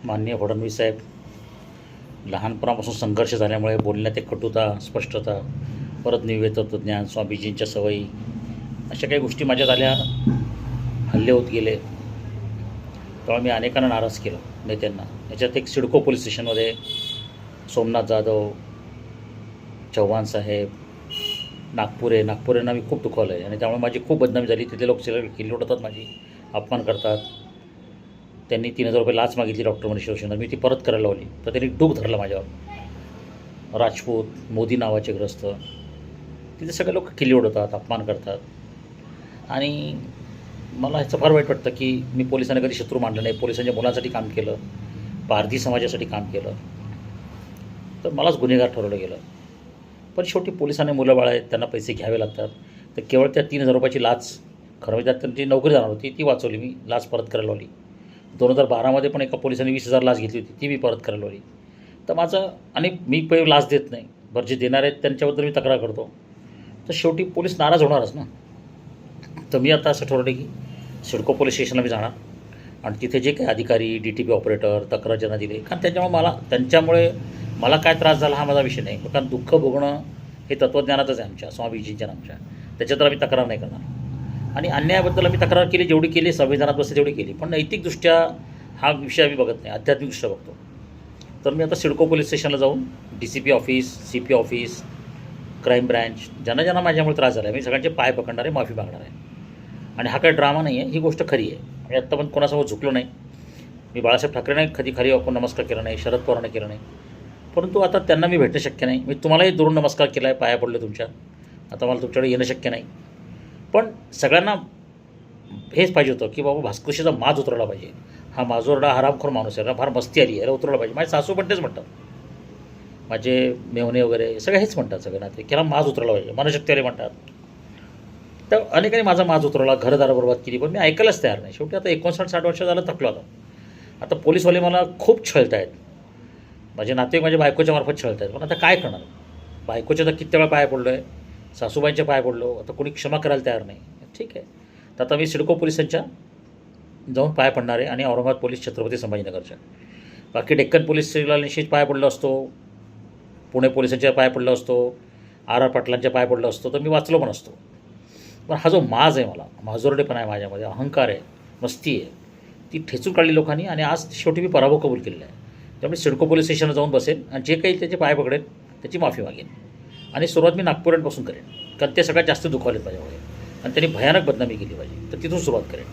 माननीय फडणवीस साहेब, लहानपणापासून संघर्ष झाल्यामुळे बोलण्यात एक कटुता, स्पष्टता, परत निवेदत्व ज्ञान, स्वामीजींच्या सवयी, अशा काही गोष्टी माझ्यात आल्या, हल्ले होत गेले. तेव्हा मी अनेकांना नाराज केलं, नेत्यांना. याच्यात एक सिडको पोलीस स्टेशनमध्ये सोमनाथ जाधव, चव्हाण साहेब, नागपुरेंना मी खूप दुखावलं आहे आणि त्यामुळे माझी खूप बदनामी झाली. तिथे लोक किल्ली उडवतात, माझी अपमान करतात. त्यांनी 3,000 रुपये लाच मागितली डॉक्टर मनीष जोशींना, मी ती परत करायला लावली, तर त्यांनी डूक धरलं माझ्यावर. राजपूत, मोदी नावाचे ग्रस्त, तिथे सगळे लोक किल्ली उडवतात, अपमान करतात. आणि मला ह्याचं फार वाईट वाटतं की मी पोलिसांना कधी शत्रू मानलं नाही. पोलिसांच्या मुलांसाठी काम केलं, पारधी समाजासाठी काम केलं, तर मलाच गुन्हेगार ठरवलं गेलं. पण शेवटी पोलिसांनी मुलं बाळ आहेत, त्यांना पैसे घ्यावे लागतात. तर केवळ त्या 3,000 रुपयाची लाच, खरं म्हणजे त्यात त्यांची नोकरी जाणार होती, ती वाचवली मी, लाच परत करायला लावली. 2012मध्ये पण एका पोलिसांनी 20,000 लाच घेतली होती, ती मी परत करायला लावली. तर माझं, आणि मी पहिले लाच देत नाही, बरं जे देणार आहेत त्यांच्याबद्दल मी तक्रार करतो, तर शेवटी पोलीस नाराज होणारच ना. तर मी आता असं ठरवलं की सिडको पोलीस स्टेशनला मी जाणार आणि तिथे जे काही अधिकारी, DTP ऑपरेटर, तक्रार ज्यांना दिले, कारण त्यांच्यामुळे मला काय त्रास झाला हा माझा विषय नाही. कारण दुःख भोगणं हे तत्त्वज्ञानातच आहे आमच्या, स्वामीजींच्या आमच्या. त्याच्यात आम्ही तक्रार नाही करणार. आणि अन्यायाबद्दल आम्ही तक्रार केली, जेवढी केली, संविधानात बसते तेवढी केली. पण नैतिकदृष्ट्या हा विषय आम्ही बघत नाही, आध्यात्मिकदृष्ट्या बघतो. तर मी आता सिडको पोलीस स्टेशनला जाऊन DCP office, CP office, crime branch, ज्यांना माझ्यामुळे त्रास झाला आहे, मी सगळ्यांचे पाय पकडणार आहे, माफी मागणार आहे. आणि हा काही ड्रामा नाही आहे, ही गोष्ट खरी आहे. मी आत्ता पण कोणासमोर झुकलो नाही. मी बाळासाहेब ठाकरेंना कधी खरी आपण नमस्कार केला नाही, शरद पवारांना केला नाही. परंतु आता त्यांना मी भेटणं शक्य नाही. मी तुम्हालाही दुरून नमस्कार केला आहे, पाया पडले तुमच्या. आता मला तुमच्याकडे येणं शक्य नाही. पण सगळ्यांना हेच पाहिजे होतं की बाबा भास्करशीचा माज उतरला पाहिजे. हा माजोरडा हरामखोर माणूस आहे, फार मस्ती आली आहे, उतरवला पाहिजे. माझे सासू पण तेच म्हणतात, माझे मेवणे वगैरे सगळे हेच म्हणतात, सगळे नाते की माज उतरला पाहिजे, मनशक्ती आले म्हणतात. तर अनेकांनी माझा माज उतरवला, घरदारा बरबाद केली, पण मी ऐकायलाच तयार नाही. शेवटी आता 59-60 वर्ष झालं, थकलो आता पोलीसवाले मला खूप छळत आहेत. माझे नातेवाईक माझ्या बायकोच्या मार्फत छळत आहेत. पण आता काय करणार? बायकोच्या तर किती वेळा पाया पडलो आहे, सासूबाईंच्या पाया पडलो, आता कोणी क्षमा करायला तयार नाही. ठीक आहे, तर आता मी सिडको पोलिसांच्या जाऊन पाया पडणार आहे आणि औरंगाबाद पोलीस छत्रपती संभाजीनगरच्या. बाकी डेक्कन पोलीसला निश्चित पाया पडलो असतो, पुणे पोलिसांच्या पाया पडलो असतो, RR पाटलांच्या पाया पडलो असतो, तर मी वाचलो पण असतो. पण हा जो माज आहे, मला माजोरडेपणा आहे, माझ्यामध्ये अहंकार आहे, मस्ती आहे, ती ठेचून काढली लोकांनी. आणि आज शेवटी मी पराभव कबूल केलेला आहे. त्यामुळे सिडको पोलीस स्टेशनला जाऊन बसेल आणि जे काही त्याचे पाय पकडेल त्याची माफी मागेन. आणि सुरुवात मी नागपुरांपासून करेन, कारण ते सगळ्यात जास्त दुखावलेत माझ्यामुळे आणि त्यांनी भयानक बदनामी केली पाहिजे, तर तिथून सुरुवात करेन.